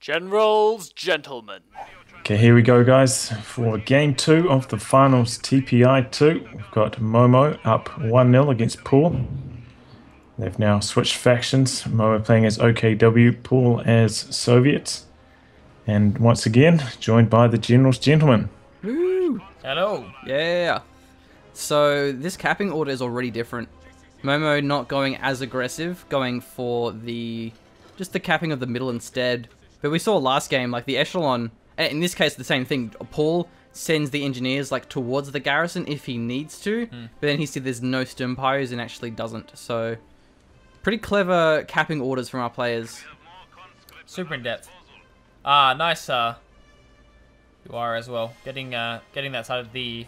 Generals, gentlemen. Okay, here we go, guys, for game 2 of the finals TPI2. We've got Momo up 1-0 against Paul. They've now switched factions. Momo playing as OKW, Paul as Soviets. And once again, joined by the Generals Gentlemen. Woo! Hello. Yeah. So this capping order is already different. Momo not going as aggressive, going for just the capping of the middle instead. But we saw last game, like the echelon, in this case the same thing. Paul sends the engineers like towards the garrison if he needs to, but then he sees there's no Sturmpires and actually doesn't. So pretty clever capping orders from our players. Super in depth. Nice. You are as well. Getting that side of the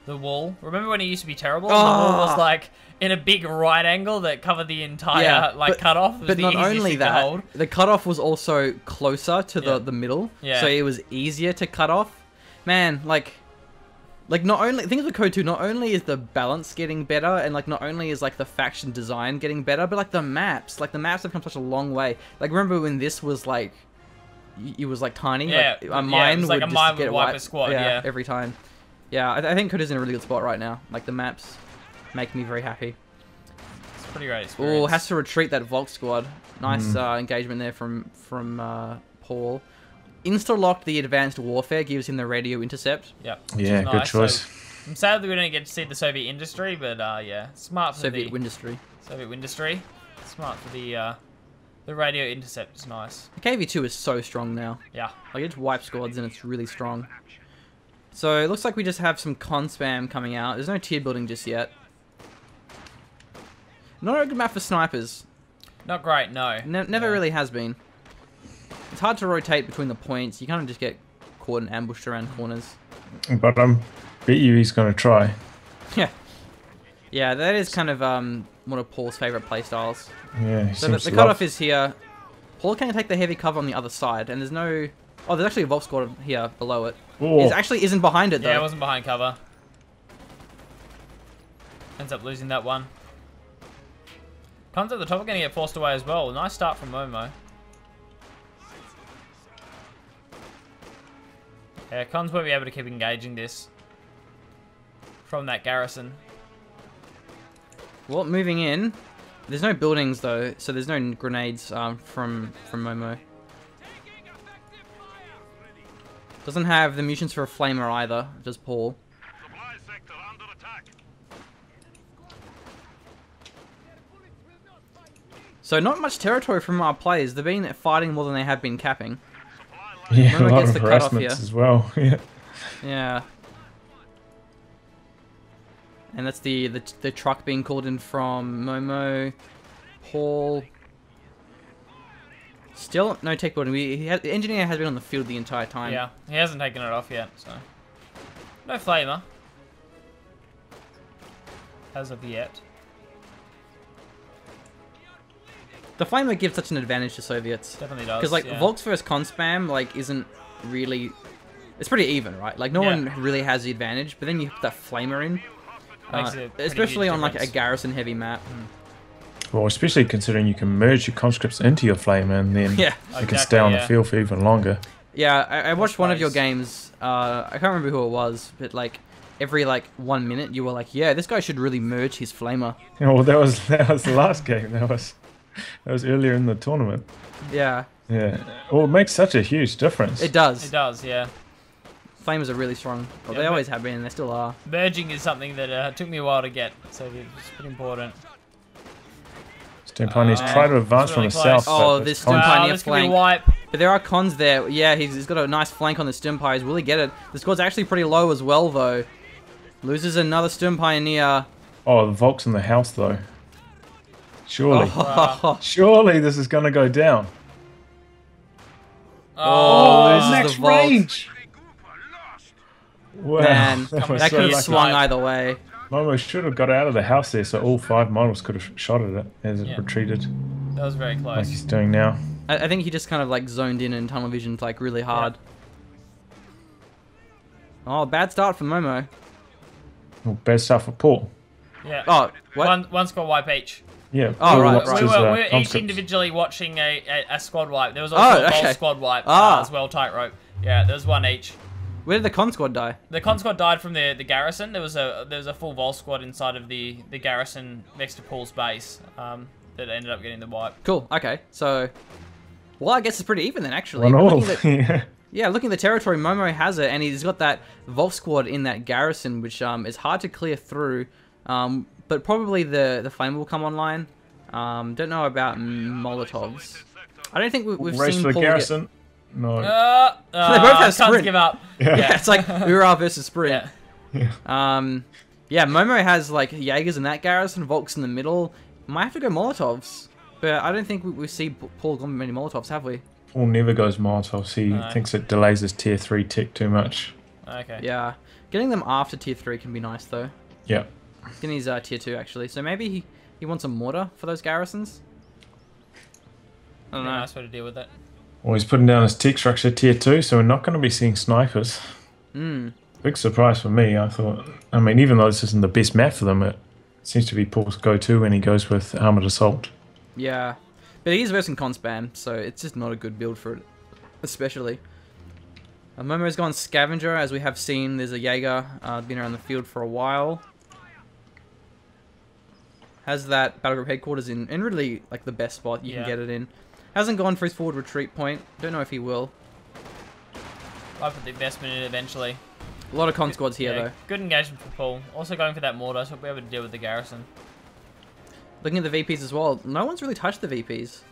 wall. Remember when it used to be terrible? The wall was like in a big right angle that covered the entire cutoff. But not only that, the cutoff was also closer to the middle, so it was easier to cut off. Man, like not only things with Coh2, not only is the balance getting better, and like not only is like the faction design getting better, but like the maps have come such a long way. Like remember when this was like, it was like tiny. Yeah, like, mine would like just get wipe a squad. Yeah, every time. Yeah, I think Coh2 is in a really good spot right now. Like the maps make me very happy. It's pretty great experience. Oh, has to retreat that Volk squad. Nice engagement there from Paul. Insta-locked the advanced warfare, gives him the radio intercept. Yep. Yeah, nice. good choice. So, sadly, we don't get to see the Soviet industry, but yeah, smart for Soviet industry. Soviet industry. Smart for the radio intercept is nice. The KV2 is so strong now. Yeah. Like it just wipes squads and it's really strong. So it looks like we just have some con spam coming out. There's no tier building just yet. Not a good map for snipers. Not great, no. Never really has been. It's hard to rotate between the points. You kind of just get caught and ambushed around corners. But bet you he's going to try. Yeah. Yeah, that is kind of one of Paul's favourite playstyles. Yeah, So the cutoff is here. Paul can take the heavy cover on the other side, and there's no... Oh, there's actually a Volk squad here below it. It actually isn't behind it, though. Yeah, it wasn't behind cover. Ends up losing that one. Cons at the top are going to get forced away as well. Nice start from Momo. Yeah, Cons won't be able to keep engaging this from that garrison. Well, moving in. There's no buildings, though, so there's no grenades from Momo. Doesn't have the munitions for a flamer either, just Paul. So not much territory from our players. They've been fighting more than they have been capping. Yeah, Momo a lot gets of the cutoff harassments here as well. Yeah. Yeah. And that's the truck being called in from Momo. Paul. Still no tech building. The engineer has been on the field the entire time. Yeah, he hasn't taken it off yet, so. No flamer. As of yet. The flamer gives such an advantage to Soviets. Definitely does. Because like Volk's first con spam like isn't really, it's pretty even, right? Like no one really has the advantage, but then you put that flamer in, especially on like a garrison heavy map. Well, especially considering you can merge your conscripts into your flamer and then you can stay on the field for even longer. Yeah, I watched one of your games. I can't remember who it was, but like every like 1 minute you were like, yeah, this guy should really merge his flamer. Yeah, well, that was the last game. That was earlier in the tournament. Yeah. Yeah. Well, it makes such a huge difference. It does. It does, yeah. Flamers are really strong. Well, they always have been, and they still are. Merging is something that took me a while to get, so it's pretty important. Sturm Pioneers try to advance from the south. Oh, this Sturm Pioneer flank. Wipe. But there are cons there. Yeah, he's got a nice flank on the Sturm Pioneers. Will he get it? The squad's actually pretty low as well, though. Loses another Sturm Pioneer. Oh, the Volk's in the house, though. Surely. Surely this is going to go down. Oh, max range. Wow. Man, that could have swung either way. Momo should have got out of the house there, so all 5 models could have shot at it as it retreated. That was very close. Like he's doing now. I think he just kind of like zoned in tunnel visioned like really hard. Oh, bad start for Momo. Well, bad stuff for Paul. Yeah. Oh, what? One score wipe each. Yeah. Oh, Paul right, lost right. his, We were each conscripts. individually watching a squad wipe. There was also a okay. Vol squad wipe Ah. as well, Tightrope. Yeah, there was one each. Where did the con squad die? The con squad died from the garrison. There was a full Vol squad inside of the garrison next to Paul's base that ended up getting the wipe. Cool. Okay. So, well, I guess it's pretty even then, actually. 1-all. Looking at Yeah. Yeah, looking at the territory, Momo has it, and he's got that Volk squad in that garrison, which is hard to clear through. But probably the flame will come online. Don't know about Molotovs. I don't think we've Race seen for the Paul garrison. No. They both have can't sprint. give up. Yeah, it's like Ura versus sprint. Yeah. Yeah, Momo has like Jaegers in that garrison, Volks in the middle. Might have to go Molotovs, but I don't think we see Paul go many Molotovs, have we? Paul never goes Molotovs. He thinks it delays his tier 3 tick too much. Okay. Yeah, getting them after tier 3 can be nice though. Yeah. Getting his tier 2 actually, so maybe he wants a mortar for those garrisons. I don't know. Nice way to deal with it. Well, he's putting down his tick structure tier 2, so we're not going to be seeing snipers. Big surprise for me. I thought, I mean, even though this isn't the best map for them, it seems to be Paul's go-to when he goes with armored assault. Yeah, but he's versing con spam, so it's just not a good build for it, especially. Momo's gone scavenger, as we have seen. There's a Jaeger been around the field for a while. Has that battle group headquarters in really like the best spot you can get it in. Hasn't gone for his forward retreat point. Don't know if he will. I'll put the investment in eventually. A lot of con squads here though. Good engagement for Paul. Also going for that mortar, so we'll be able to deal with the garrison. Looking at the VPs as well, no one's really touched the VPs.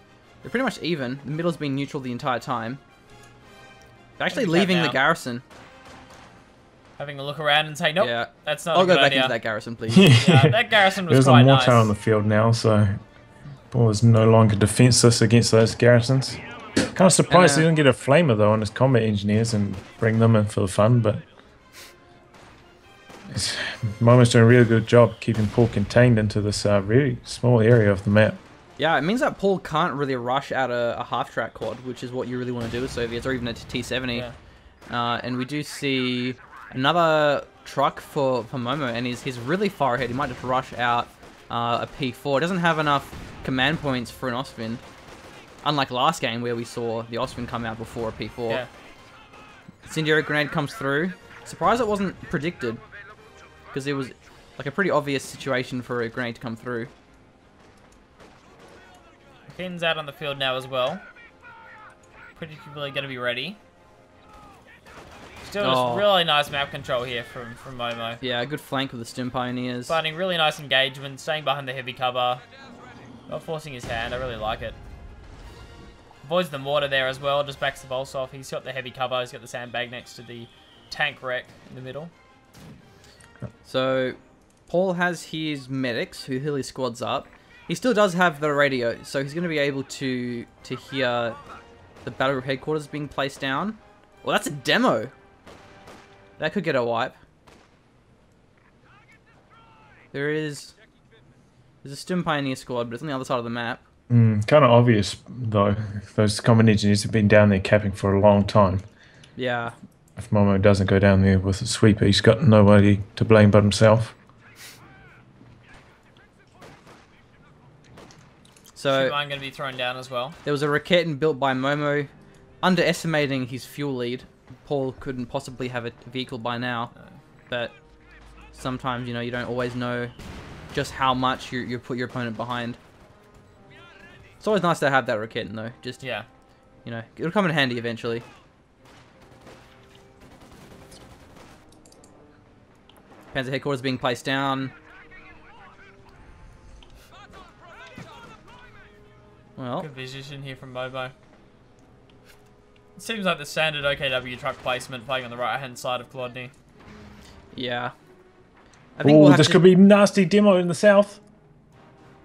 They're pretty much even. The middle's been neutral the entire time. They're actually leaving the garrison. Having a look around and say, nope, that's not I'll a good go back idea. into that garrison, please. Yeah, that garrison was There's quite a nice. mortar on the field now, so Paul is no longer defenseless against those garrisons. Kind of surprised he didn't get a flamer though on his combat engineers and bring them in for the fun, but Momo's doing a really good job keeping Paul contained into this really small area of the map. Yeah, it means that Paul can't really rush out a half-track quad, which is what you really want to do with Soviets, or even a T-70. Yeah. And we do see another truck for Momo, and he's really far ahead. He might just rush out a P4. It doesn't have enough command points for an Osvin, unlike last game where we saw the Osvin come out before a P4. Yeah. Incendiary grenade comes through. Surprised it wasn't predicted, because it was like a pretty obvious situation for a grenade to come through. Finn's out on the field now as well. Particularly going to be ready. Still really nice map control here from Momo. Yeah, a good flank with the Stim Pioneers. Finding really nice engagement, staying behind the heavy cover. Not forcing his hand, I really like it. Avoids the mortar there as well, just backs the bolts off. He's got the heavy cover, he's got the sandbag next to the tank wreck in the middle. So, Paul has his medics who heal his squads up. He still does have the radio, so he's going to be able to hear the battle group headquarters being placed down. Well, that's a demo. That could get a wipe. There's a Stim Pioneer squad, but it's on the other side of the map. Kind of obvious though. Those combat engineers have been down there capping for a long time. Yeah. If Momo doesn't go down there with a sweeper, he's got nobody to blame but himself. So I'm going to be thrown down as well. There was a Raketin built by Momo, underestimating his fuel lead. Paul couldn't possibly have a vehicle by now, but sometimes, you know, you don't always know just how much you put your opponent behind. It's always nice to have that Raketin though. Just, you know, it'll come in handy eventually. Panzer headquarters being placed down. Well, good position here from Momo. It seems like the standard OKW truck placement playing on the right hand side of Klodny. Yeah. I think this could be nasty demo in the south.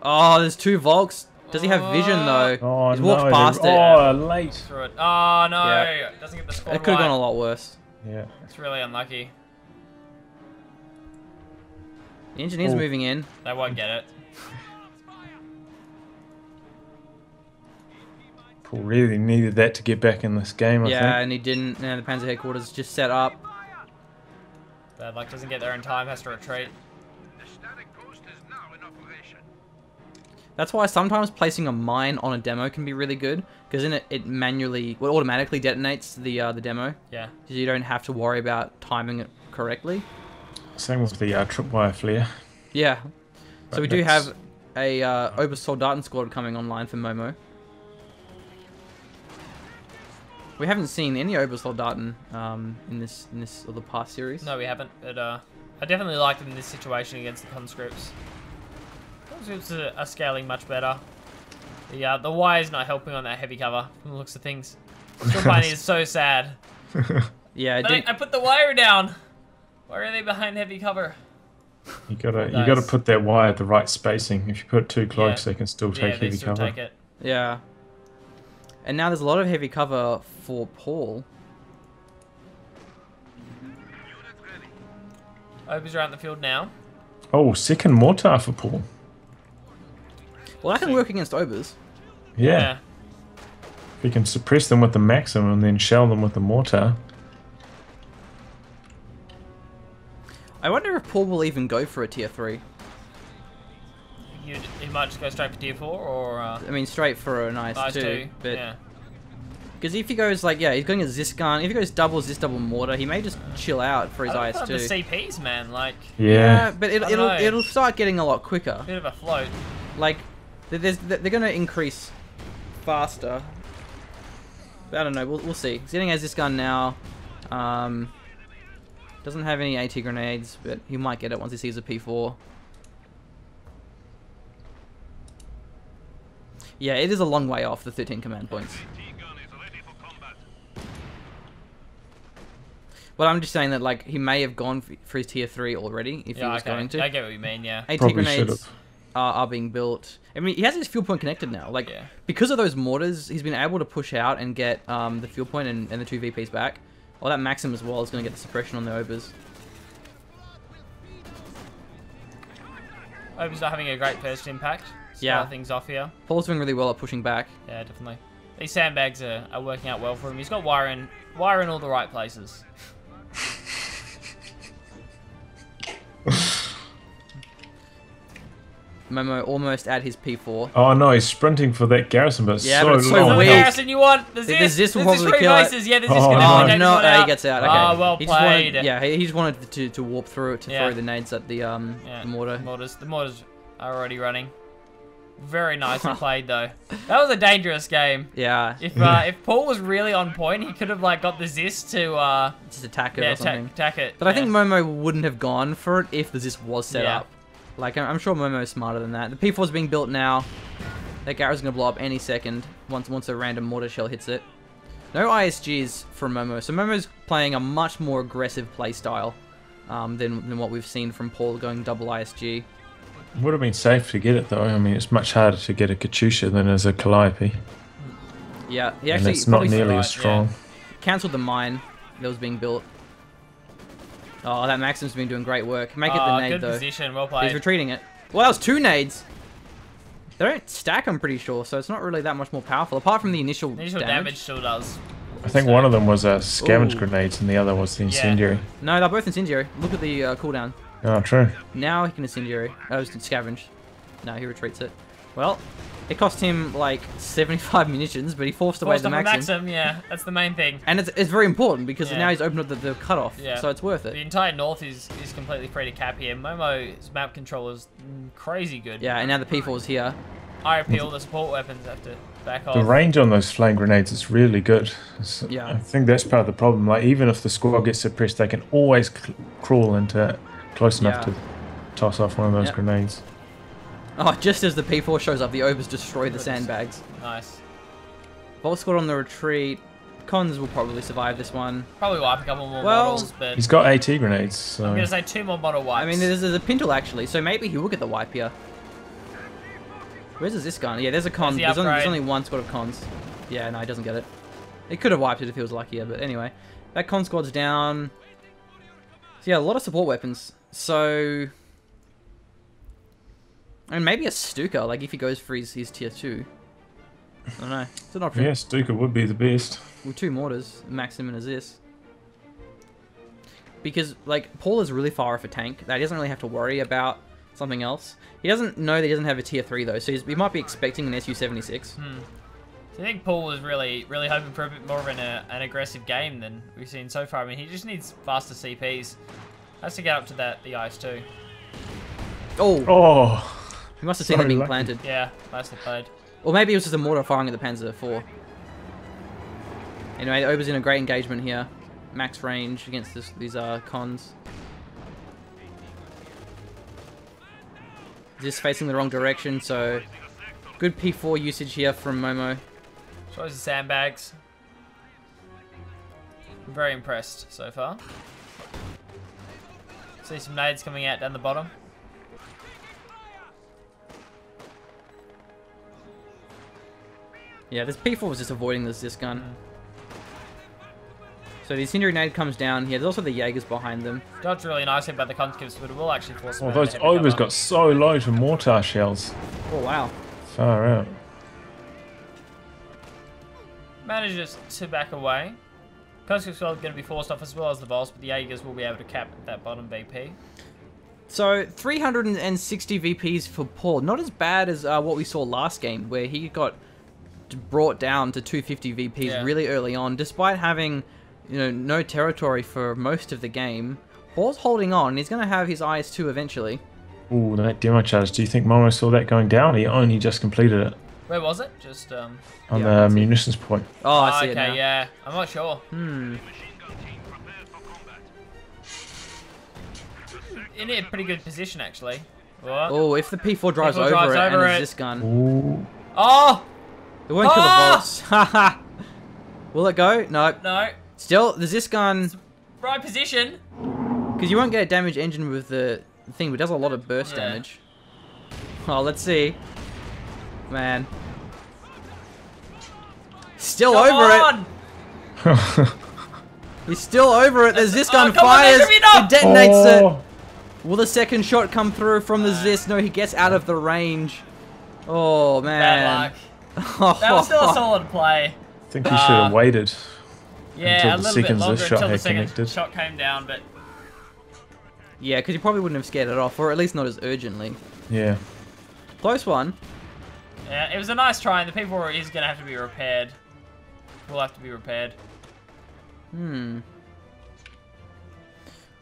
Oh, there's two Volks. Does he have vision though? Oh, he's walked past it. Oh, late. Through it. Oh no! Doesn't get the squad. It could have gone a lot worse. Yeah. It's really unlucky. The engineer's moving in. They won't get it. Paul really needed that to get back in this game, I think. And he didn't. Now the Panzer headquarters just set up. Bad luck, doesn't get there in time, has to retreat. That's why sometimes placing a mine on a demo can be really good, because then it manually, well, automatically detonates the demo. Yeah. So you don't have to worry about timing it correctly. Same with the tripwire flare. Yeah. So But we do that's- have a Obus Soldaten squad coming online for Momo. We haven't seen any Obus Soldaten in this or the past series. No, we haven't. But I definitely like them in this situation against the conscripts. Conscripts are scaling much better. The wire's not helping on that heavy cover from the looks of things. Somebody is so sad. Yeah, it But didn't, I put the wire down. Why are they behind heavy cover? You gotta put that wire at the right spacing. If you put it too close, they can still take they heavy still cover. take it. yeah. And now there's a lot of heavy cover for Paul. Obers are out in the field now. Oh, second mortar for Paul. Well, that can work against Obers. Yeah. If you can suppress them with the Maxim and then shell them with the mortar. I wonder if Paul will even go for a tier 3. He might just go straight for tier 4 or I mean, straight for an IS-2. But yeah. because if he goes like, yeah, he's going a Zis gun. If he goes double Zis, double mortar, he may just chill out for his I don't know IS-2. the CPs, man. Like, Yeah. But I don't know. it'll start getting a lot quicker. bit of a float. Like, they're going to increase faster. But I don't know. We'll see. He's getting as this gun now. Doesn't have any AT grenades, but he might get it once he sees a P4. Yeah, it is a long way off the 13 command points. But I'm just saying that, like, he may have gone for his tier 3 already if he was going to. I get what you mean, yeah. AT Probably grenades should've. are being built. I mean, he has his fuel point connected now. Like, Yeah. because of those mortars, he's been able to push out and get the fuel point and the 2 VPs back. Well, that Maxim as well is going to get the suppression on the Obers. Obers are having a great first impact. Yeah. Start things off here. Paul's doing really well at pushing back. Yeah, definitely. These sandbags are working out well for him. He's got wire in all the right places. Momo almost at his P4. Oh no, he's sprinting for that garrison, but it's Yeah, so but it's so long. The weak. Garrison you want? The The Zis Zis will probably three kill it. places. Yeah, the Zis Oh, can no. definitely Oh, take no, this one out. he gets out. Okay. Ah, well He just wanted- played. yeah, he just wanted to warp through it to Yeah. throw the nades at the mortar. The mortars are already running. Very nicely played though. That was a dangerous game. Yeah, If Paul was really on point, he could have like got the Zis to just attack it or something. attack it. But I think Momo wouldn't have gone for it if the Zis was set Yeah. up. Like, I'm sure Momo's smarter than that. The P4's being built now. That Garrett's going to blow up any second once a random mortar shell hits it. No ISGs from Momo. So Momo's playing a much more aggressive playstyle than what we've seen from Paul going double ISG. Would have been safe to get it though. I mean, it's much harder to get a Katyusha than as a Calliope. Yeah, he And actually it's not probably nearly right, as strong. cancelled the mine that was being built. Oh, that Maxim's been doing great work. Make it the Oh, nade good though. position, well He's played. retreating it. Well, that was 2 nades. They don't stack, I'm pretty sure, so it's not really that much more powerful, apart from the initial Initial damage still does. I think one of them was scavenge Ooh. grenades and the other was the incendiary. No, they're both incendiary. Look at the cooldown. Oh, true. Now he can incendiary. Oh, it's scavenge. No, he retreats it. Well, it cost him like 75 munitions, but he forced away Forced the off a Maxim. Maxim, yeah, that's the main thing. And it's very important because Yeah. now he's opened up the cutoff, Yeah. so it's worth The it. entire north is completely free to cap here. Momo's map control is crazy good. Yeah, and now the P4's here. I appeal the support weapons have to back off. The range on those flame grenades is really good. Yeah. I think that's part of the problem. Like, even if the squad gets suppressed, they can always crawl into close enough Yeah. to toss off one of those Yep. grenades. Oh, just as the P4 shows up, the Obers destroy the sandbags. Nice. Volt squad on the retreat. Cons will probably survive this one. Probably wipe a couple more Well, models, but He's got AT grenades, so I'm gonna say 2 more model wipes. I mean, there's a Pintle actually, so maybe he will get the wipe here. Where's this gun? Yeah, there's a con. There's the There's upgrade. only one squad of cons. Yeah, no, he doesn't get it. He could have wiped it if he was luckier, but anyway. That con squad's down. So yeah, a lot of support weapons. So... And maybe a Stuka, like if he goes for his tier 2. I don't know. It's an option. yeah, Stuka would be the best. With 2 mortars, Maxim and Aziz. Because, like, Paul is really far off a tank. That he doesn't really have to worry about something else. He doesn't know that he doesn't have a tier 3 though, so he might be expecting an SU-76. So I think Paul was really hoping for a bit more of an aggressive game than we've seen so far. I mean, he just needs faster CPs. Has to get up to the ice too. Oh. He must have seen them being lucky. planted. Yeah, nicely played. Or maybe it was just a mortar firing at the Panzer IV. Anyway, Ober's in a great engagement here. Max range against these cons. Just facing the wrong direction, so good P4 usage here from Momo. Shows the sandbags. I'm very impressed so far. See some nades coming out down the bottom. Yeah, this P4 was just avoiding this gun. So the incendiary nade comes down here. There's also the Jaegers behind them. Dodged really nicely by the conscripts, but it will actually force them Oh, out those of heavy Obers cover. got so low to mortar shells. Oh, wow. Far out. Manages to back away. Conscripts are going to be forced off as well as the boss, but the Jaegers will be able to cap that bottom VP. So 360 VPs for Paul. Not as bad as what we saw last game, where he got brought down to 250 VPs really early on, despite having no territory for most of the game. Paul's holding on. He's going to have his IS-2 eventually. Ooh, that demo charge. Do you think Momo saw that going down? He only just completed it. Where was it? Just on the munitions point. Oh, I see it now. Okay, yeah. I'm not sure. In a pretty good position, actually. What? Oh, if the P4 drives P4 over drives it over and it. it's this gun, Ooh. Oh! it won't kill the bolts. Haha. Will it go? No. No. Still, the Zis gun, Right position. because you won't get a damage engine with the thing, but it does a lot of burst damage. Oh, let's see. Man. Still over it. He's still over it. The Zis gun come on, fires. there should be enough. He detonates Oh. it. Will the second shot come through from the Zis? No, he gets out of the range. Oh, man. Bad luck. That was still a solid play. I think he should have waited Yeah, until a the little bit second longer Zis shot until the had second connected. shot came down, but Yeah, because you probably wouldn't have scared it off, or at least not as urgently. Yeah. Close one. yeah, it was a nice try, and the P4 is going to have to be repaired. Will have to be repaired.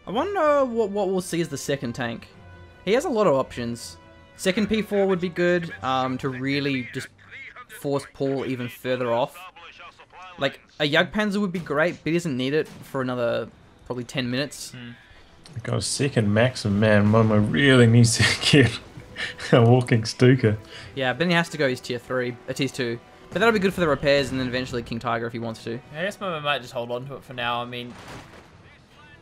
I wonder what we'll see as the second tank. He has a lot of options. Second P4 would be good to really just force Paul even further off. Like, a Jagdpanzer would be great, but he doesn't need it for another probably 10 minutes. Got a second Maxim, man. Momo really needs to get a walking Stuka. Yeah, but then he has to go his tier 3, tier 2. But that'll be good for the repairs and then eventually King Tiger if he wants to. I guess Momo might just hold on to it for now. I mean,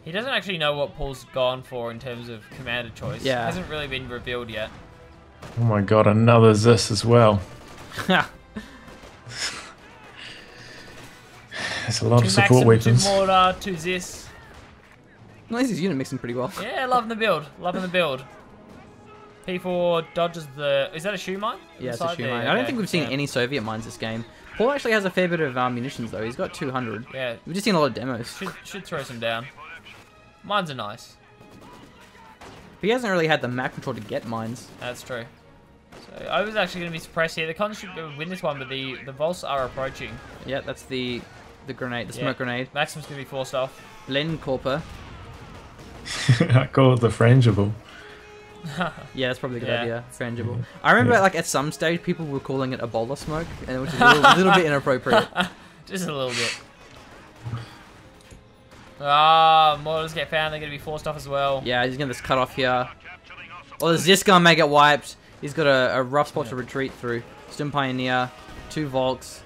he doesn't actually know what Paul's gone for in terms of commander choice. Yeah. It hasn't really been revealed yet. Oh my god, another Zis as well. There's a lot of support weapons. 2 mortar, 2 Zis. At least his unit mixing pretty well. Yeah, loving the build. Loving the build. P4 dodges the... Is that a shoe mine? Yeah, it's a Inside shoe there? mine. I don't Okay, think we've seen yeah. any Soviet mines this game. Paul actually has a fair bit of munitions though. He's got 200. Yeah, We've just seen a lot of demos. should throw some down. Mines are nice. He hasn't really had the map control to get mines. That's true. So I was actually going to be suppressed here. The Cons should win this one, but the Volts are approaching. Yeah, that's the grenade, the smoke grenade. Maxim's going to be forced off. Len Corper. I call it the frangible. Yeah, that's probably a good Yeah. idea. Frangible. I remember like at some stage people were calling it a bowler smoke, and which is a little bit inappropriate. Just a little bit. Ah, mortars get found. They're going to be forced off as well. Yeah, he's getting this cut off here. Or the Zis gun may get wiped. He's got a rough spot to retreat through. Stim Pioneer, 2 Volks.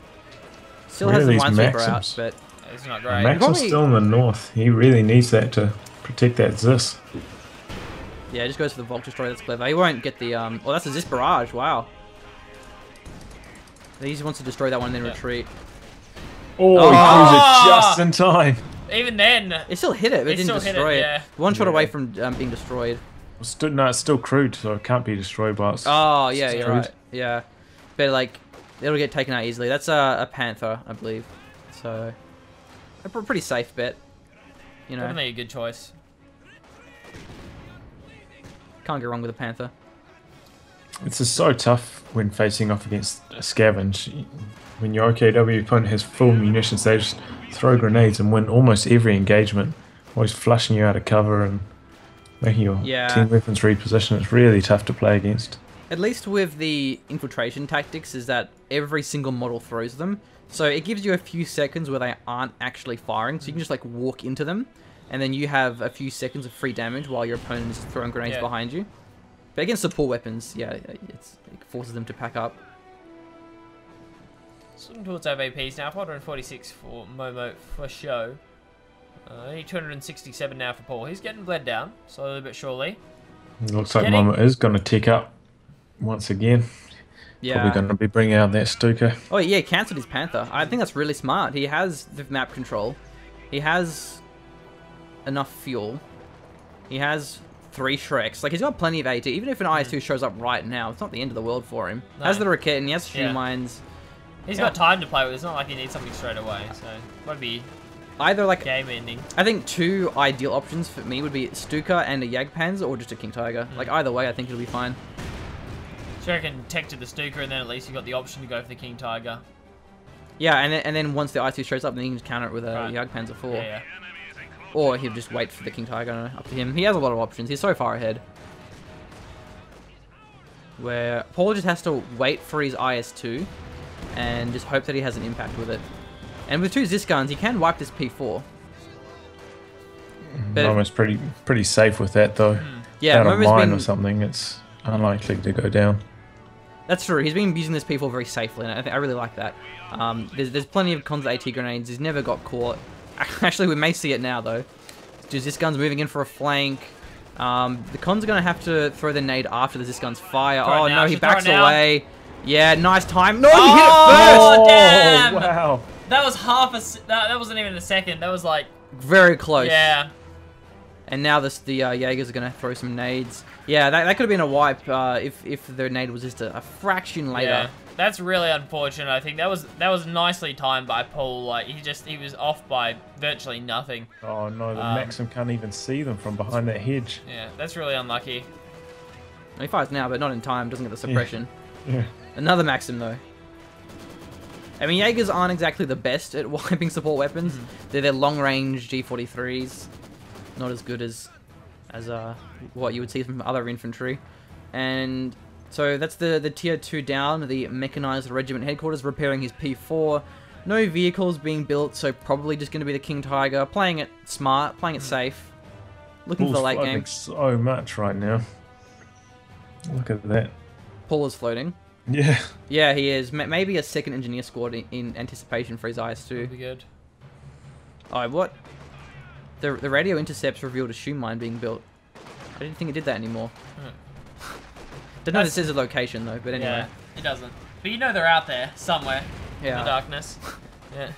Still Where has are the these Minesweeper out, Maxims? but It's not great. Maxim's Probably- still in the north. He really needs that to protect that Zis. yeah, just goes for the Volk Destroyer. That's clever. He won't get the oh, that's a Zis barrage. Wow. He just wants to destroy that one and then Yeah. retreat. Oh, Oh! he throws it just in time. Even then, It still hit it, but it It didn't still hit it, destroy it. yeah. One shot Yeah. away from being destroyed. No, it's still crude, so it can't be destroyed by us. Oh, yeah, you're Destroyed. right. Yeah. But, like, it'll get taken out easily. That's a Panther, I believe. So, a pretty safe bet. You know. definitely a good choice. Can't go wrong with a Panther. It's just so tough when facing off against a scavenge. When your OKW opponent has full munitions, they just throw grenades and win almost every engagement, always flushing you out of cover and making your team weapons reposition. It's really tough to play against. At least with the infiltration tactics is that every single model throws them. So it gives you a few seconds where they aren't actually firing, so you can just like walk into them, and then you have a few seconds of free damage while your opponent is throwing grenades behind you. But against support weapons, it forces them to pack up. Looking towards our VPs now, 446 for Momo for show. Only 267 now for Paul. He's getting bled down, slowly but surely. It looks like Momo is going to tick up once again. Yeah. Probably going to be bringing out that Stuka. Oh yeah, cancelled his Panther. I think that's really smart. He has the map control. He has enough fuel. He has 3 Shreks. Like, he's got plenty of AT. Even if an IS-2 shows up right now, it's not the end of the world for him. No. Has the Rocket and he has Shoe Mines. He's got time to play with. It's not like he needs something straight away. So, would be either like game ending. I think 2 ideal options for me would be Stuka and a Jagdpanzer, or just a King Tiger. Like, either way, I think it'll be fine. So I can tech to the Stuka, and then at least you've got the option to go for the King Tiger. Yeah, and then once the IS-2 shows up, then you can just counter it with a Jagdpanzer 4. Yeah. Or he'll just wait for the King Tiger. Up to him. He has a lot of options. He's so far ahead. Where Paul just has to wait for his IS-2 and just hope that he has an impact with it. And with 2 Zis guns, he can wipe this P4. But Momo's pretty safe with that though. Yeah, out of Momo's mine been, or something, it's unlikely to go down. That's true. He's been using this P4 very safely, and I really like that. There's plenty of cons AT grenades. He's never got caught. Actually, we may see it now though. Zis gun's moving in for a flank. The cons are going to have to throw the nade after the Zis guns fire. Oh no, he backs away. Yeah, nice time. No, he hit it first! Oh, damn! Wow. That was that wasn't even a second. That was like... Very close. Yeah. And now the Jaegers are going to throw some nades. Yeah, that could have been a wipe if the nade was just a fraction later. Yeah, that's really unfortunate. I think that was nicely timed by Paul. Like, he was off by virtually nothing. Oh no, the Maxim can't even see them from behind that hedge. Yeah, that's really unlucky. He fires now, but not in time. Doesn't get the suppression. Yeah. Another Maxim though. I mean, Jaegers aren't exactly the best at wiping support weapons. They're long-range G43s. Not as good as what you would see from other infantry. And so that's the tier 2 down, the mechanized regiment headquarters repairing his P4. No vehicles being built, so probably just going to be the King Tiger, playing it smart, playing it safe. Looking for the late game. So much right now. Look at that. Paul is floating. Yeah. Yeah, he is. Maybe a second engineer squad in anticipation for his IS-2. Would be good. Oh, what? The radio intercepts revealed a shoe mine being built. I didn't think it did that anymore. Don't know if it says a location though, but anyway. Yeah, it doesn't. But you know they're out there somewhere in the darkness. Yeah.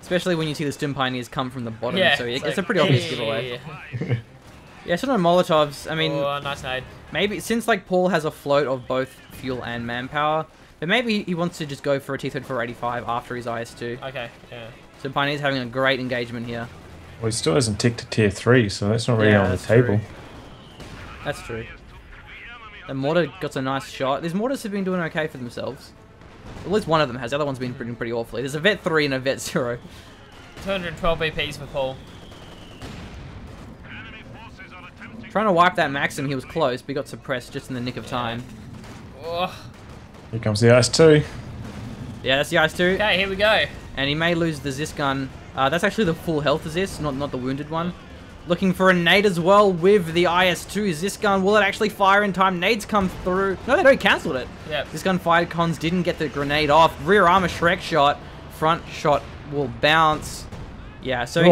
Especially when you see the Stim Pioneers come from the bottom, Yeah, so it's like, a pretty obvious giveaway. Yeah, so no Molotovs. I mean, nice nade. Maybe since like Paul has a float of both fuel and manpower, but maybe he wants to just go for a T-34-85 after his IS-2. Okay, yeah. So Pioneer's having a great engagement here. Well, he still hasn't ticked to tier 3, so that's not really on the table. True. That's true. The mortar got a nice shot. These mortars have been doing okay for themselves. At least one of them has. The other one's been pretty awfully. There's a Vet 3 and a Vet 0. 212 BPs for Paul. Trying to wipe that Maxim, he was close, but he got suppressed just in the nick of time. Oh. Here comes the IS-2. Yeah, that's the IS-2. Okay, here we go. And he may lose the Zis gun. That's actually the full health Zis, not the wounded one. Looking for a nade as well with the IS-2. Zis gun, will it actually fire in time? Nades come through. No, they don't. Cancelled it. Yep. This gun fired cons, didn't get the grenade off. Rear armor Shrek shot. Front shot will bounce. Yeah, so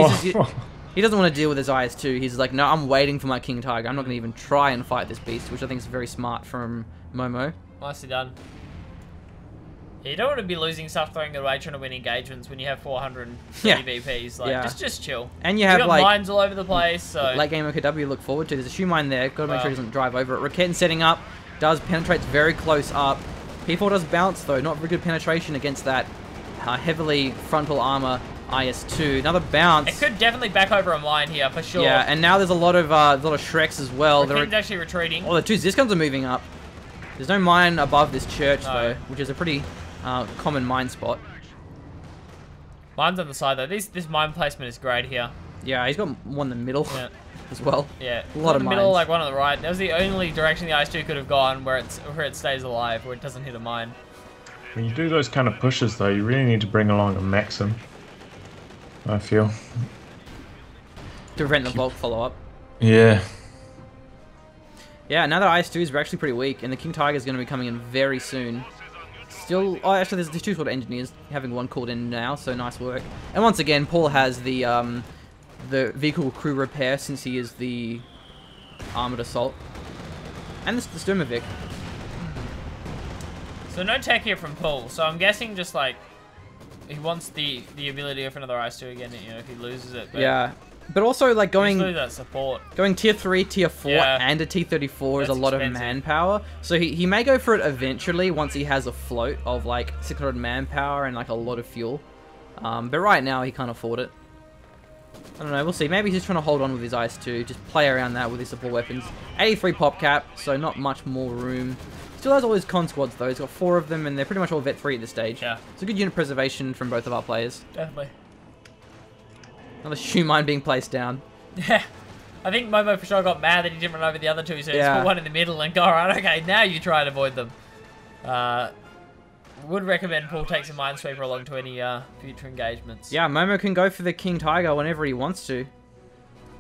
he doesn't want to deal with his IS-2. He's like, no, I'm waiting for my King Tiger. I'm not going to even try and fight this beast, which I think is very smart from Momo. Nicely done. Yeah, you don't want to be losing stuff throwing it away trying to win engagements when you have 430 VPs. Like, just chill. And you have got like mines all over the place. So late game OKW look forward to. There's a shoe mine there. Got to make sure he doesn't drive over it. Raketten setting up. Does penetrates very close up. P4 does bounce though. Not very good penetration against that heavily frontal armor IS-2. Another bounce. It could definitely back over a mine here, for sure. Yeah, and now there's a lot of Shreks as well. Rakine's actually retreating. Oh, the two Ziscons are moving up. There's no mine above this church, though, which is a pretty common mine spot. Mine's on the side, though. This mine placement is great here. Yeah, he's got one in the middle as well. Yeah, a lot of in the mines. middle, like one on the right. That was the only direction the IS-2 could have gone where it stays alive, where it doesn't hit a mine. When you do those kind of pushes, though, you really need to bring along a Maxim, I feel. To prevent the Volk follow-up. Yeah. Yeah, now that IS-2s are actually pretty weak, and the King Tiger is going to be coming in very soon. Still, oh, actually, there's two sort of engineers, having one called in now, so nice work. And once again, Paul has the vehicle crew repair, since he is the armored assault. And the Sturmovik. So no tech here from Paul, so I'm guessing just like he wants the ability for another IS-2 again, you know, if he loses it. But yeah, but also like going that support. Going tier 3, tier 4, and a T-34 is a lot of manpower. So he may go for it eventually once he has a float of like 600 manpower and like a lot of fuel. But right now he can't afford it. I don't know, we'll see. Maybe he's just trying to hold on with his IS-2, just play around that with his support weapons. 83 pop cap, so not much more room. Still has all his con squads though. He's got 4 of them and they're pretty much all vet 3 at this stage. Yeah. It's a good unit preservation from both of our players. Definitely. Another shoe mine being placed down. Yeah. I think Momo for sure got mad that he didn't run over the other two, so he just put one in the middle and go, alright, okay, now you try and avoid them. Would recommend Paul takes a Minesweeper along to any future engagements. Yeah, Momo can go for the King Tiger whenever he wants to.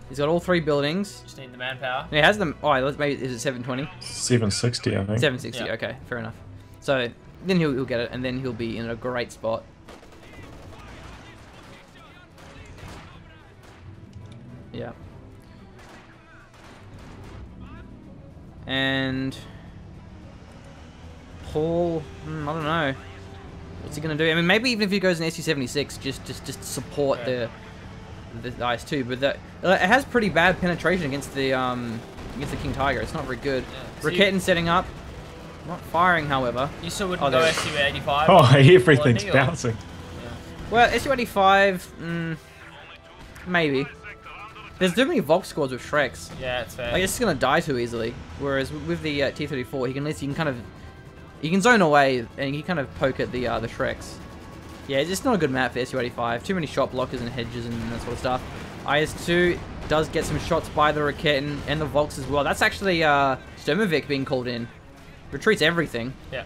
He's got all 3 buildings. Just need the manpower. He has them. Oh, maybe is it 720? 760, I think. 760. Yeah. Okay, fair enough. So then he'll get it, and then he'll be in a great spot. Yeah. And Paul, I don't know. What's he gonna do? I mean, maybe even if he goes in SU-76, just support the IS-2, but it has pretty bad penetration against the King Tiger. It's not very good. Yeah. Raketin setting up, not firing, however. You still wouldn't go SU-85? Oh, everything's bouncing. Yeah. Well, SU-85, maybe. There's too many Volk squads with Shreks. Yeah, it's fair. Like, it's just gonna die too easily. Whereas with the T-34, he can zone away and he kind of poke at the Shreks. Yeah, it's just not a good map for SU-85. Too many shot blockers and hedges and that sort of stuff. IS-2 does get some shots by the Raketin and the Volks as well. That's actually Sturmovik being called in. Retreats everything. Yeah.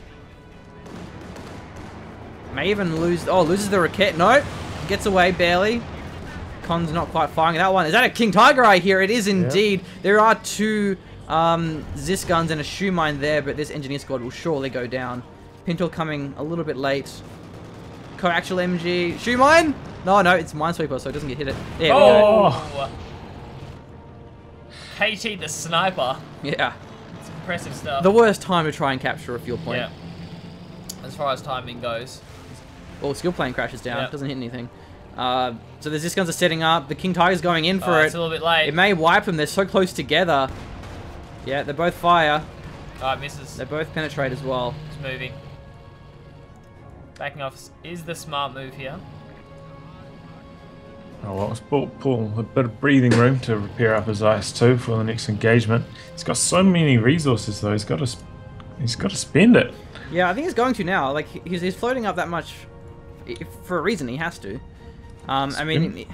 May even lose... Oh, loses the Raketin. No. Gets away barely. Con's not quite firing that one. Is that a King Tiger I hear? It is indeed. Yep. There are 2 Zis guns and a shoe mine there, but this engineer squad will surely go down. Pintle coming a little bit late. Coaxial MG. Shoe mine? No, it's Minesweeper, so it doesn't get hit. There we go. KT the sniper. Yeah. It's impressive stuff. The worst time to try and capture a fuel point. Yeah. As far as timing goes. Well, skill plane crashes down. Yep. Doesn't hit anything. So the Zis guns are setting up. The King Tiger's going in for it. It's a little bit late. It may wipe them. They're so close together. Yeah, they both fire. Oh, it misses. They both penetrate as well. It's moving. Backing off is the smart move here. Oh, well, it's Paul a bit of breathing room to repair up his IS-2 for the next engagement. He's got so many resources though. He's got to spend it. Yeah, I think he's going to now. Like he's floating up that much for a reason. He has to. I mean,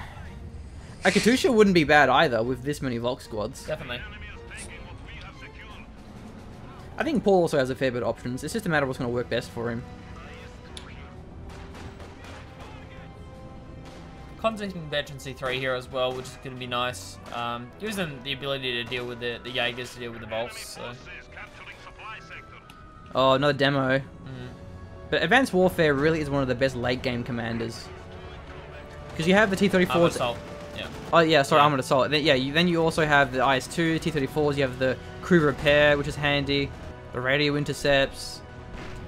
a Katusha wouldn't be bad either with this many Volk squads. Definitely. I think Paul also has a fair bit of options. It's just a matter of what's going to work best for him. Con's taking veteran C3 here as well, which is going to be nice. Gives them the ability to deal with the Jaegers, to deal with the Volks. So. Oh, another demo. But Advanced Warfare really is one of the best late game commanders. Because you have the T-34s. Armored Assault. Yeah. Oh yeah, sorry, Armored Assault. Then you also have the IS-2, T-34s. You have the crew repair, which is handy. The radio intercepts.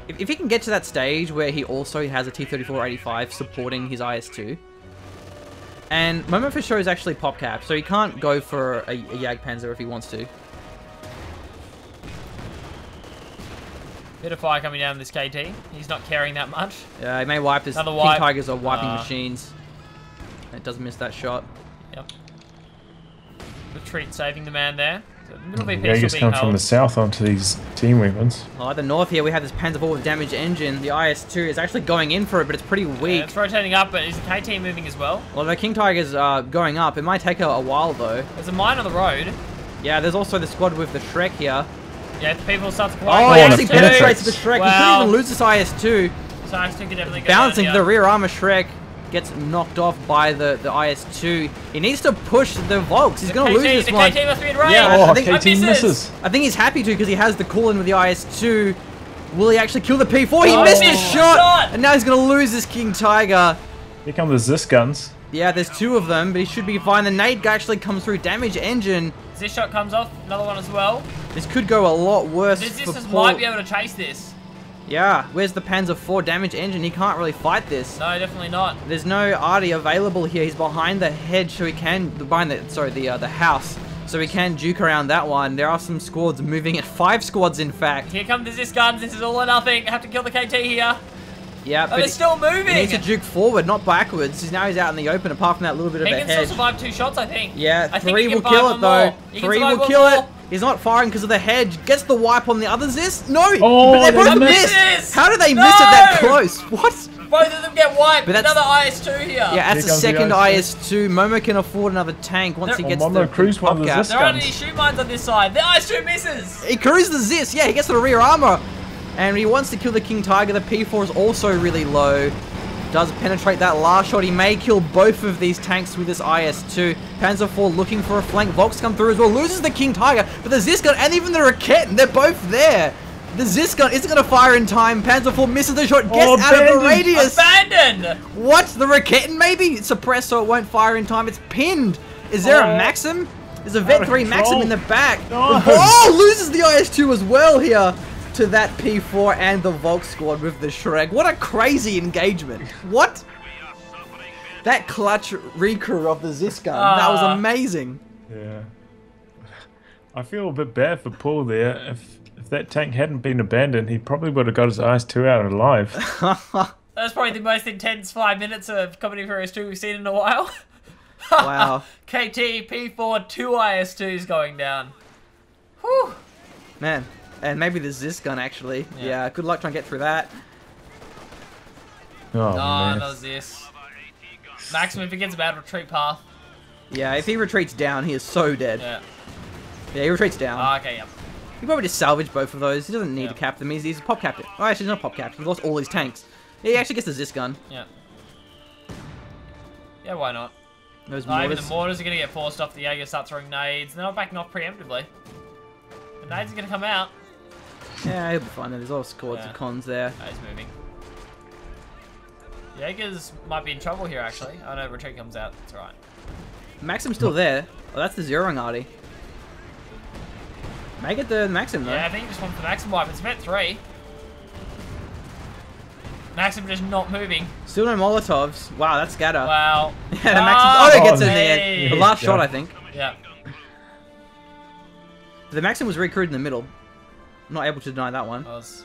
If he can get to that stage where he also has a T-34-85 supporting his IS-2. And Momo for sure is actually pop cap, so he can't go for a Jagdpanzer if he wants to. Bit of fire coming down this KT. He's not caring that much. Yeah, he may wipe his King Tigers are wiping machines. It does miss that shot. Yep. Retreat saving the man there. So the middle VP Jaegers still come being from the held. south onto these team weapons. Oh, at the north here, we have this Panzer IV with damaged engine. The IS-2 is actually going in for it, but it's pretty Yeah, weak. it's rotating up, but is the KT moving as well? Well, the King Tiger's going up. It might take a while, though. There's a mine on the road. Yeah, there's also the squad with the Shrek here. Yeah, the people start to Oh, collide. he and actually it penetrates. penetrates the Shrek. He Wow. couldn't even lose this IS-2. So I could definitely go Bouncing down the here. rear armor Shrek gets knocked off by the IS-2. He needs to push the Volks. He's going to lose this the one. KT must be in range. Yeah, Oh, I think- KT misses. I think he's happy to because he has the call in with the IS-2. Will he actually kill the P4? He Oh, missed he the missed the shot! shot! And now he's going to lose this King Tiger. Here come the Zis guns. Yeah, there's two of them, but he should be fine. The nade actually comes through. Damage engine. This shot comes off. Another one as well. This could go a lot worse This for just Paul. might be able to chase this. Yeah, where's the Panzer IV damage engine? He can't really fight this. No, definitely not. There's no arty available here. He's behind the hedge, so he can behind the house, so he can juke around that one. There are some squads moving it. 5 squads, in fact. Here comes the Zis guns. This is all or nothing. I have to kill the KT here. Yeah, Oh, but they're still moving. he needs to juke forward, not backwards. Now he's out in the open. Apart from that little bit of He a can still hedge. survive 2 shots, I think. Yeah, I think 3 he can will find kill one it though. more. He can 3 survive will one kill more. it. He's not firing because of the hedge. Gets the wipe on the other Zis. No, Oh, but they both they missed. missed. How do they miss it that No! close? What? Both of them get wiped. But that's- Another IS-2 here. Yeah, that's Here the comes the second IS-2. IS-2. Momo can afford another tank once he Well, gets Momo the cruised one of the top cap. Zis There aren't guns. any shoe mines on this side. The IS-2 misses. He cruised the Zis. Yeah, he gets to the rear armor. And he wants to kill the King Tiger. The P4 is also really low. Does penetrate that last shot. He may kill both of these tanks with this IS-2. Panzer IV looking for a flank. Volks come through as well. Loses the King Tiger. But the Zis gun and even the Raketten, they're both there. The Zis gun isn't going to fire in time. Panzer IV misses the shot. Gets out of the abandoned. radius. Abandoned. What? The Raketten maybe? It's suppressed so it won't fire in time. It's pinned. Is there a Maxim? There's a Vet of 3 Maxim control. in the back. No. Oh, loses the IS-2 as well here to that P4 and the Volk squad with the Shrek. What a crazy engagement. What? That clutch recrew of the Zis gun. That was amazing. Yeah. I feel a bit bad for Paul there. If that tank hadn't been abandoned, he probably would have got his IS-2 out alive. That's probably the most intense 5 minutes of Comedy Furious 2 we've seen in a while. Wow. KT, P4, 2 IS-2s going down. Whew. Man. And maybe the Zis gun actually. Yeah, good luck trying to get through that. Oh, Oh, man. that was this. Maximum if he gets a bad retreat path. Yeah, if he retreats down, he is so dead. Yeah. Yeah, he retreats down. Oh, okay, yep. He probably just salvage both of those. He doesn't need Yeah. to cap them. He's pop capped it. Oh, actually, he's not pop capped. He lost all his tanks. He actually gets the Zis gun. Yeah. Yeah, why not? Those Oh, even the mortars. mortars are going to get forced off. The Jaeger start throwing nades. They're not backing off preemptively. The nades are going to come out. Yeah, he'll be fine. There's all squads Yeah. of cons there. Oh, he's moving. Jaegers might be in trouble here, actually. Oh no, retreat comes out. It's alright. Maxim's still there. Oh, that's the zeroing arty. May get the Maxim though. Yeah, I think he just wants the Maxim wipe. It's Vet 3. Maxim just not moving. Still no Molotovs. Wow, that's scatter. Wow. Yeah, the Maxim. Oh, it gets in the hey. end. The last Yeah. shot, I think. Yeah. The Maxim was recruited in the middle. Not able to deny that one. Was.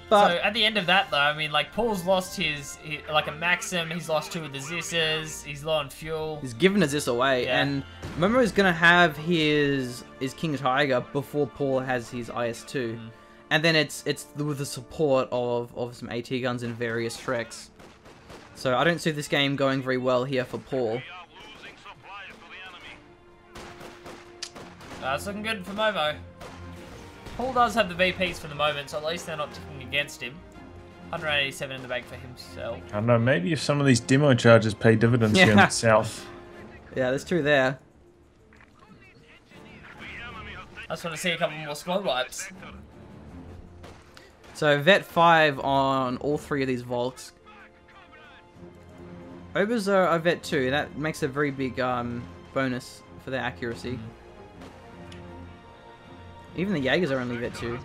But So at the end of that, though, I mean, like Paul's lost his like a Maxim. He's lost 2 of the Zisses. He's low on fuel. he's given us this away, Yeah. and Momo is gonna have his King Tiger before Paul has his IS-2, and then it's with the support of some AT guns and various Shreks. So I don't see this game going very well here for Paul. It's looking good for Momo. Paul does have the VPs for the moment, so at least they're not ticking against him. 187 in the bank for himself. I don't know, maybe if some of these demo charges pay dividends here in Yeah. the south. Yeah, there's 2 there. I just want to see a couple more squad wipes. So Vet 5 on all 3 of these Volks. Obers are Vet 2, that makes a very big bonus for their accuracy. Even the Jaegers are only Vet 2.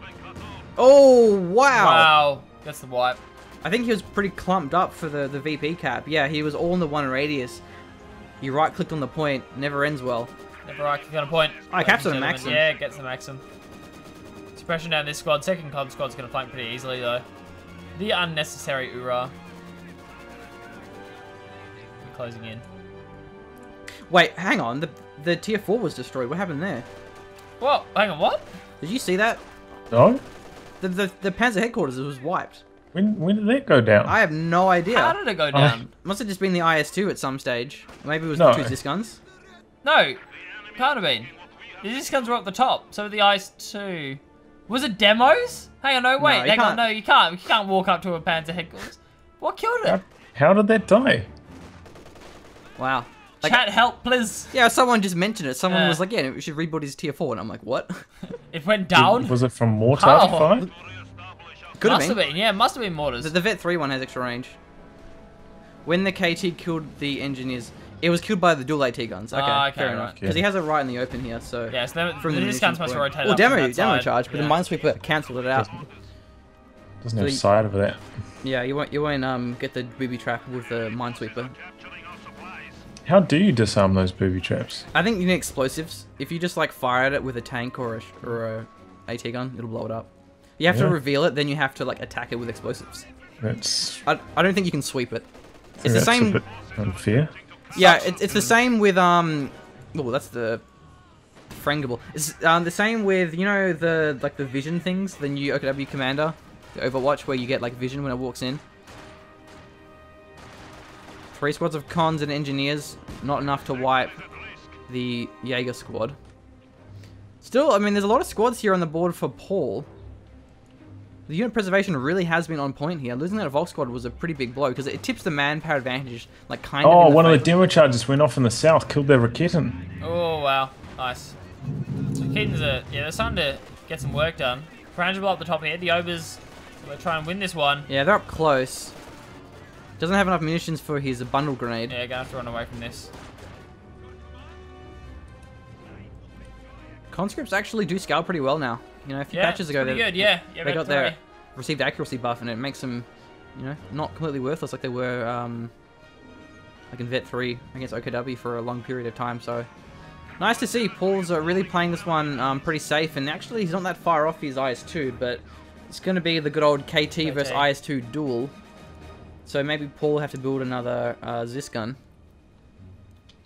Oh, wow! Wow. That's the wipe. I think he was pretty clumped up for the VP cap. Yeah, he was all in the 1 radius. He right-clicked on the point. Never ends well. Never right, got a point. Oh, he caps on a Maxim. Yeah, gets the Maxim. Suppression down this squad. Second con squad's going to flank pretty easily, though. The unnecessary Ura. Closing in. Wait, hang on. The tier 4 was destroyed. What happened there? What? Hang on, what? Did you see that? No? The Panzer headquarters was wiped. When did that go down? I have no idea. How did it go down? Must have just been the IS-2 at some stage. Maybe it was No. the 2 Zisguns. No, can't have been. The Zisguns were up the top, so were the IS-2. Was it demos? Hang on, no, wait, hang on, no, you can't. You can't walk up to a Panzer headquarters. What killed it? How did that die? Wow. Like, Chat, help, please. yeah, someone just mentioned it. Someone was like, yeah, we should reboot his tier 4. And I'm like, what? It went down. Was it from mortar Oh. fire? Could Must have been, yeah, must have been mortars. The Vet 3 one has extra range. When the KT killed the engineers, it was killed by the dual AT guns. Okay, Ah, okay, fair right. enough. Because he has it right in the open here, so... Yeah, so from the munitions Zisguns must point. rotate Well, up from demo that side. charge, but the Minesweeper cancelled it out. Doesn't have So sight of that. Yeah, you won't get the booby trap with the Minesweeper. How do you disarm those booby traps? I think you need explosives. If you just like fire at it with a tank or a AT gun, it'll blow it up. You have to Yeah. reveal it, then you have to like attack it with explosives. That's I don't think you can sweep it. It's the that's same. a bit unfair. Yeah, it's the same with Oh, that's the Frangable. It's the same with the vision things, the new OKW commander, the Overwatch, where you get like vision when it walks in. 3 squads of cons and engineers, not enough to wipe the Jaeger squad. Still, I mean, there's a lot of squads here on the board for Paul. The unit preservation really has been on point here. Losing that Volk squad was a pretty big blow because it tips the manpower advantage, like kind of. Oh, in one of the favor. demo charges went off in the south, killed their Raketin. Oh, wow. Nice. So Keaton's they're starting to get some work done. Frangible up the top here. The Obers, they're trying to win this one. Yeah, they're up close. Doesn't have enough munitions for his bundle grenade. Yeah, gonna have to run away from this. Conscripts actually do scale pretty well now. You know, a few Yeah, patches ago, pretty good, yeah. Yeah, they about got their 3. received accuracy buff, and it makes them, not completely worthless like they were, like in Vet 3 against OKW for a long period of time. So, nice to see. Paul's really playing this one pretty safe, and actually he's not that far off his IS-2, but it's going to be the good old KT versus IS-2 duel. So maybe Paul will have to build another Zis gun.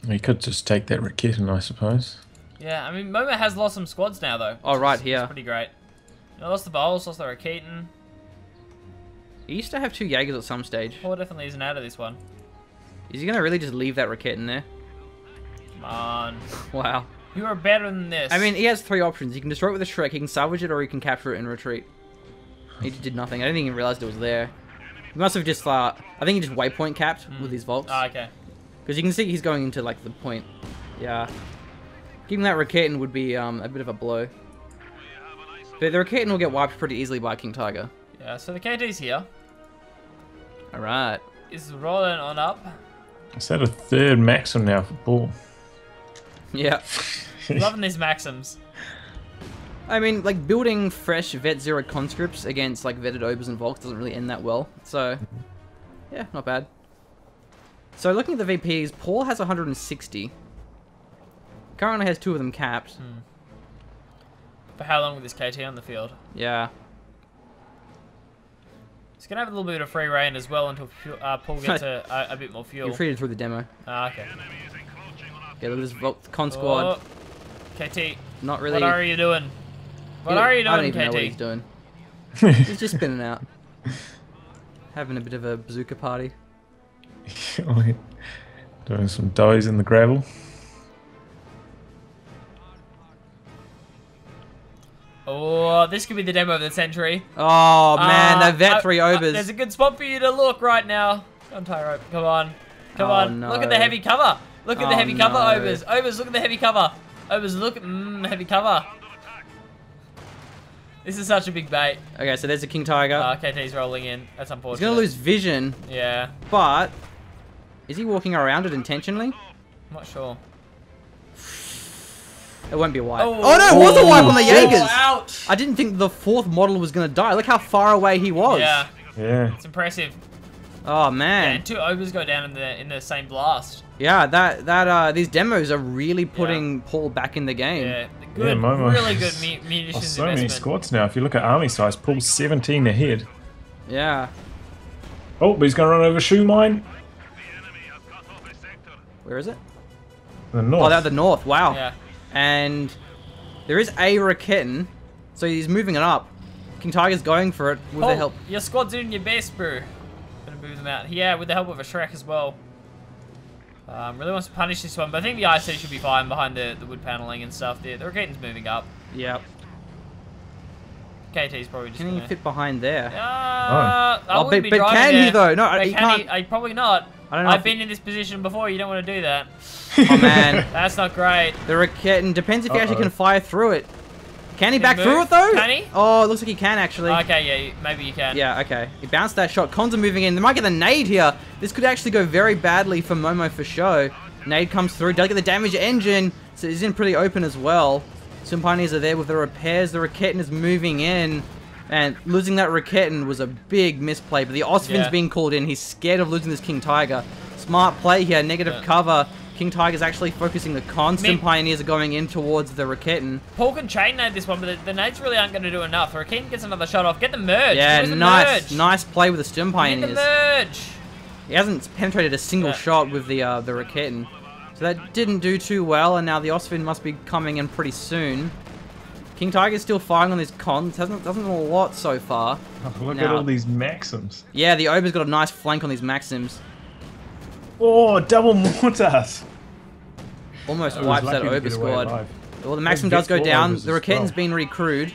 He could just take that Raketin, I suppose. Yeah, I mean, Momo has lost some squads now, though. Oh, right It's here. pretty great. Lost the Bowls, lost the Raketin. He used to have 2 Jaegers at some stage. Paul definitely isn't out of this one. Is he going to really just leave that Raket in there? Come on. Wow. You are better than this. I mean, he has 3 options. He can destroy it with a Shrek, he can salvage it, or he can capture it and retreat. He just did nothing. I don't think he realized it was there. He must have just, I think he just waypoint capped with his Volks. Oh, okay. Because you can see he's going into, like, the point. Yeah. Keeping that Raketin would be a bit of a blow. But the Raketin will get wiped pretty easily by King Tiger. Yeah, so the KT's here. Alright. Is rolling on up. Is that a 3rd maxim now for Paul? Yeah. Loving these Maxims. I mean, like, building fresh Vet 0 conscripts against, like, vetted Obers and Volks doesn't really end that well. So, yeah, not bad. So, looking at the VPs, Paul has 160. Currently has 2 of them capped. For how long with this KT on the field? Yeah. It's going to have a little bit of free reign as well until Paul gets a bit more fuel. You're treated through the demo. Ah, okay. Yeah, look at this Volk con squad. Oh, KT, Not really. what are you doing? What are you I don't doing, even know what he's KT? doing. He's just spinning out. Having a bit of a bazooka party. Doing some does in the gravel. Oh, this could be the demo of the century. Oh man, that Vet 3 Obers. There's a good spot for you to look right now. Come on, Tightrope. Come on. Come Oh, on. no. Look at the heavy cover. Look at the Oh, heavy cover, no. Obers. Obers, look at the heavy cover. Obers, look at heavy cover. This is such a big bait. Okay, so there's a King Tiger. KT's rolling in. That's unfortunate. He's gonna lose vision, Yeah. but is he walking around it intentionally? I'm not sure. It won't be a wipe. Oh. Oh, no, it was a wipe on the shit. Jaegers. Ouch. I didn't think the 4th model was gonna die. Look how far away he was. Yeah. Yeah. It's impressive. Oh Yeah, man. and 2 Obers go down in the same blast. Yeah, these demos are really putting Paul back in the game. Yeah. Good, Momo. really good Oh, munitions so many investment. squads now. If you look at army size, Paul's 17 ahead. Yeah. Oh, but he's going to run over shoe mine. Where is it? The north. Oh, they're at the north. Wow. Yeah. And there is a Raketin, so he's moving it up. King Tiger's going for it with the help. Your squad's doing your best, bro. Gonna move them out. Yeah, with the help of a Shrek as well. Really wants to punish this one, but I think the IC should be fine behind the wood paneling and stuff there. The Raketin's moving up. Yep. KT's probably just Can he fit behind there? I Oh, wouldn't but be driving can there. he though? No, But he can can't. probably not. I don't know I've if been in this position before. You don't want to do that. Oh man, That's not great. the Raketin depends if he actually can fire through it. Can he back move? through it though? Can he? Oh, it looks like he can actually. Okay, yeah, maybe you can. Yeah, okay. He bounced that shot. Cons are moving in. They might get the nade here. This could actually go very badly for Momo for show. Nade comes through. Does get the damage engine, so he's in pretty open as well. Some Pioneers are there with the repairs. The Raketin is moving in. And losing that Raketin was a big misplay. But the Osvin's being called in. He's scared of losing this King Tiger. Smart play here. Negative cover. King Tiger's actually focusing the constant. Pioneers are going in towards the Raketin. Paul can chain nade this one, but the nades really aren't going to do enough. Raketin gets another shot off. Get the merge. Yeah, Where's the nice. merge? Nice play with the Stim Get Pioneers. the merge. He hasn't penetrated a single shot with the Raketin. So that didn't do too well, and now the Osvin must be coming in pretty soon. King Tiger's still firing on his cons. Doesn't do a lot so far. Oh, look at all these Maxims. Yeah, the Ober's got a nice flank on these Maxims. Oh, double mortars. Almost I was wipes lucky that to Ober get away squad. alive. Well, the Maxim Vic does go 4 down. Obers The as Raketin's well. been recrewed.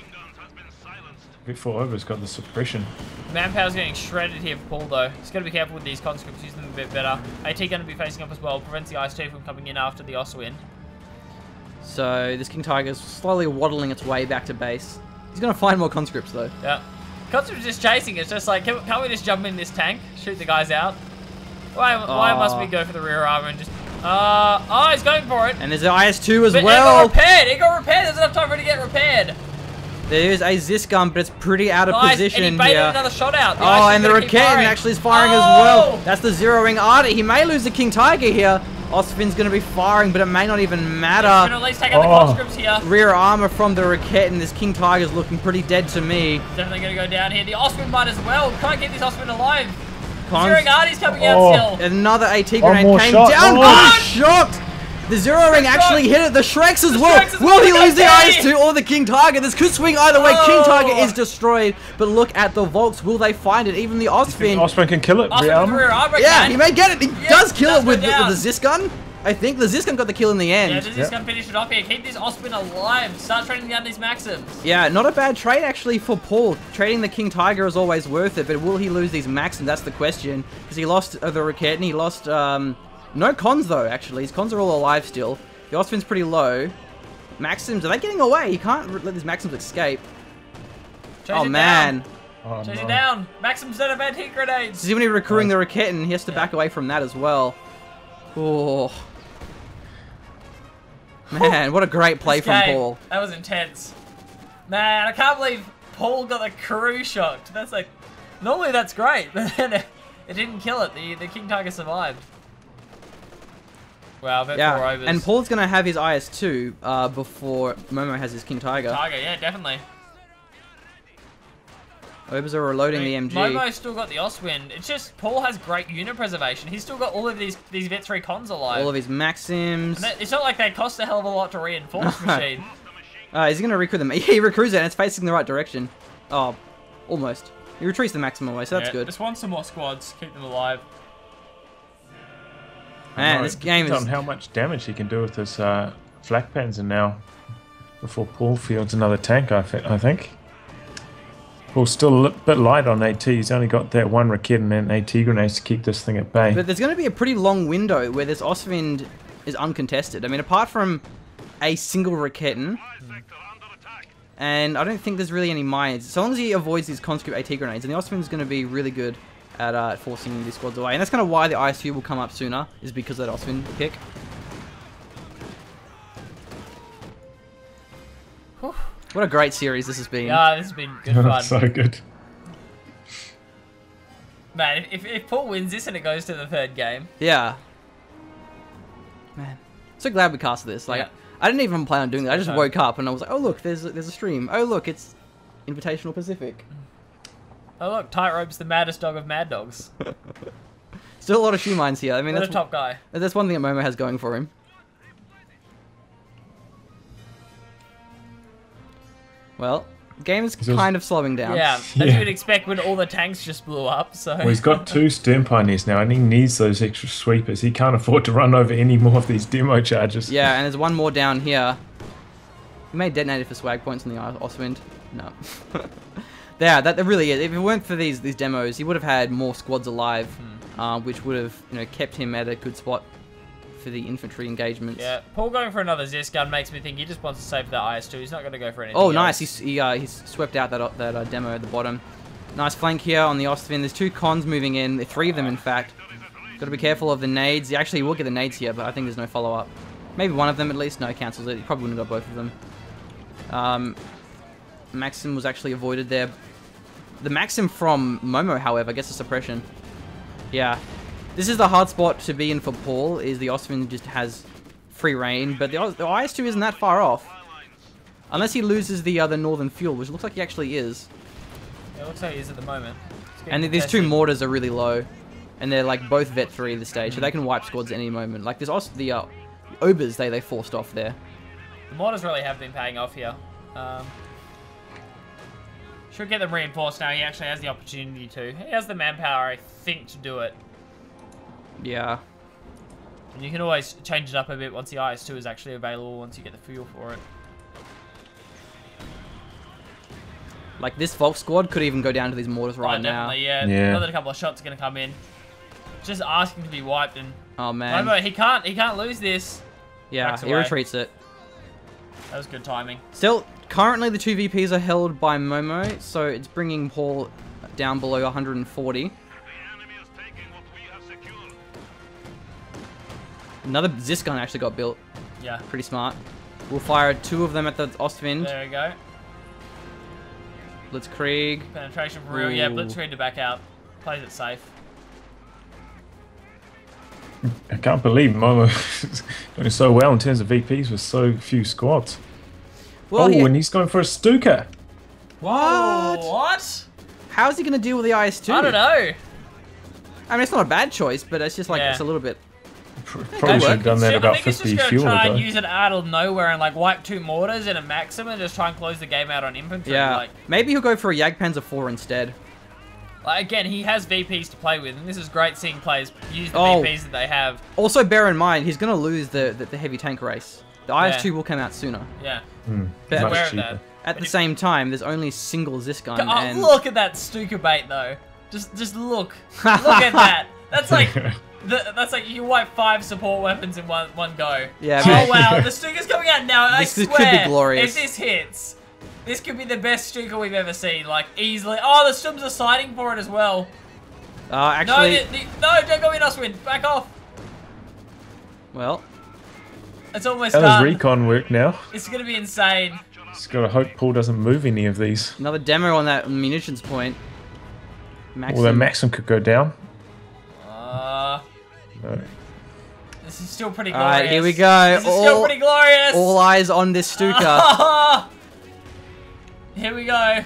Vic 4 Over's got the suppression. Manpower's getting shredded here for Paul, though. He's got to be careful with these conscripts, use them a bit better. AT going to be facing up as well, prevents the IS-2 from coming in after the Oswin. So this King Tiger's slowly waddling its way back to base. He's going to find more conscripts, though. Yeah. Conscripts just chasing. It's just like, can't we just jump in this tank, shoot the guys out? Why must we go for the rear armor and just... oh, he's going for it. And there's an IS-2 as But well. it got repaired. It got repaired. There's enough time for it to get repaired. There's a Zisk gun, but it's pretty out of Nice. position And he baited here. another shot out. Oh, and the Raketin actually is firing as well. That's the zeroing arty. He may lose the King Tiger here. Osvin's going to be firing, but it may not even matter. He's going to at least take out the conscripts here. Rear armor from the Raketin. This King Tiger's looking pretty dead to me. Definitely going to go down here. The Oswin might as well. Try and keep this Oswin alive. Zeroing arty's coming out still. Another AT grenade more came shot. down. Oh. Oh, shocked. The zeroing actually hit it. The Shreks as well. Shreks as Will well. he lose the Okay. IS-2 or the King Tiger? This could swing either way. King Oh. Tiger is destroyed. But look at the Volks. Will they find it? Even the Osvin. Osprey can kill it. Oswin Rear with the armor. rear armor Yeah, can. he may get it. He does kill does it with go down. the Zisk gun. I think the Zisk gun got the kill in the end. Yeah, does this gun finish it off here? Keep this Oswin alive. Start trading down these Maxims. Yeah, not a bad trade actually for Paul. Trading the King Tiger is always worth it, but will he lose these Maxims? That's the question. Because he lost the Raketin, he lost no cons though. Actually, his cons are all alive still. The Osvin's pretty low. Maxims, are they getting away? He can't let these Maxims escape. Chase Oh it man, Down. Oh, Chase no. it down. Maxims don't have anti grenades. so even when recruiting the Raketin, he has to back away from that as well. Oh man, what a great play This from game, Paul. That was intense. Man, I can't believe Paul got the crew shocked. That's like, normally that's great, but then it didn't kill it. The King Tiger survived. Wow, bet 4 Yeah, overs. and Paul's gonna have his IS-2 before Momo has his King Tiger. Yeah, definitely. Obers are reloading the MG. Momo's still got the Oswin. It's just Paul has great unit preservation. He's still got all of these Vet 3 cons alive. All of his Maxims. And it's not like they cost a hell of a lot to reinforce machine. Is he going to recruit them? He recruits it and it's facing the right direction. Oh, almost. He retreats the maximum away, so that's good. Just want some more squads. Keep them alive. Man, No, this it game depends is... on how much damage he can do with his flak panzer now. Before Paul fields another tank, I think. Paul's still a bit light on AT. He's only got that one Raketin and AT grenades to keep this thing at bay. But there's going to be a pretty long window where this Osvind is uncontested. I mean, apart from a single Raketin, and I don't think there's really any mines. So long as he avoids these conscript AT grenades, and the Osvind's going to be really good at forcing these squads away. And that's kind of why the ISU will come up sooner, is because of that Osvind pick. Whew. What a great series this has been. Yeah, this has been good fun. So good. Man, if Paul wins this and it goes to the 3rd game. Yeah. Man. So glad we cast this. Like, Yeah. I didn't even plan on doing that. I just Okay. woke up and I was like, oh look, there's a stream. Oh look, it's Invitational Pacific. Oh look, Tightrope's the maddest dog of mad dogs. Still a lot of shoe mines here. I mean, What a that's top guy. one thing that Momo has going for him. Well, the game is kind of slowing down. Yeah, as you would expect when all the tanks just blew up. So Well, he's got 2 Stern Pioneers now, and he needs those extra sweepers. He can't afford to run over any more of these demo charges. Yeah, and there's one more down here. He may detonate it for swag points in the Ostwind. No. Yeah, that really is. If it weren't for these demos, he would have had more squads alive, which would have kept him at a good spot for the infantry engagements. yeah, Paul going for another Zis gun makes me think he just wants to save that IS-2. He's not going to go for anything. Oh, nice. else. He's swept out that demo at the bottom. Nice flank here on the Ostwind. There's 2 cons moving in. 3 of them, in fact. Got to be careful of the nades. Actually, you will get the nades here, but I think there's no follow-up. Maybe one of them at least. No, cancels it. You probably wouldn't have got both of them. Maxim was actually avoided there. The Maxim from Momo, however, gets a suppression. Yeah. This is the hard spot to be in for Paul, is the Ostwind just has free reign, but the IS-2 isn't that far off. Unless he loses the northern fuel, which looks like he actually is. Yeah, it looks like he is at the moment. And these 2 mortars are really low. And they're like both Vet 3 at this stage, so they can wipe squads at any moment. Like this, the Obers, they forced off there. The mortars really have been paying off here. Should get them reinforced now. He actually has the opportunity to. He has the manpower, I think, to do it. Yeah. And you can always change it up a bit once the IS-2 is actually available, once you get the fuel for it. Like this Volk squad could even go down to these mortars right now. Definitely, yeah. Another couple of shots are going to come in. Just asking to be wiped, and oh man, Momo, he can't lose this. Yeah, he retreats it. That was good timing. Still, currently the 2 VPs are held by Momo, so it's bringing Paul down below 140. Another Zis gun actually got built. Yeah. Pretty smart. We'll fire 2 of them at the Ostwind. There we go. Blitzkrieg. Penetration for real. Yeah, Blitzkrieg to back out. Plays it safe. I can't believe Momo is doing so well in terms of VPs with so few squads. Well, and he's going for a Stuka. What? What? How's he going to deal with the IS-2? I don't know. I mean, it's not a bad choice, but it's just like, it's a little bit... Probably should have done that about 50 I think he's just fuel going to try ago. and use it out of nowhere and like wipe 2 mortars and a Maxim and just try and close the game out on infantry. Yeah, like, maybe he'll go for a Jagdpanzer 4 instead. Like, again, he has VPs to play with, and this is great seeing players use the VPs that they have. Also, bear in mind, he's going to lose the heavy tank race. The IS-2 will come out sooner. Yeah. But Aware of that. At the same time, there's only single Zis gun. Oh, and... look at that Stuka bait, though. Just look. Look at that. That's like... that's like you wipe 5 support weapons in one go. Yeah. Oh wow, the Stuka's coming out now. I swear, could be glorious. If this hits, this could be the best Stuka we've ever seen. Like easily. Oh, the Stums are siding for it as well. Actually, no, don't go in, Ostwind. Back off. Well, it's almost How done. does recon work now? It's gonna be insane. Just gotta hope Paul doesn't move any of these. another demo on that munitions point. Well, the Maxim could go down. No. This is still pretty glorious. Alright, here we go. This is still pretty glorious. All eyes on this Stuka. Here we go.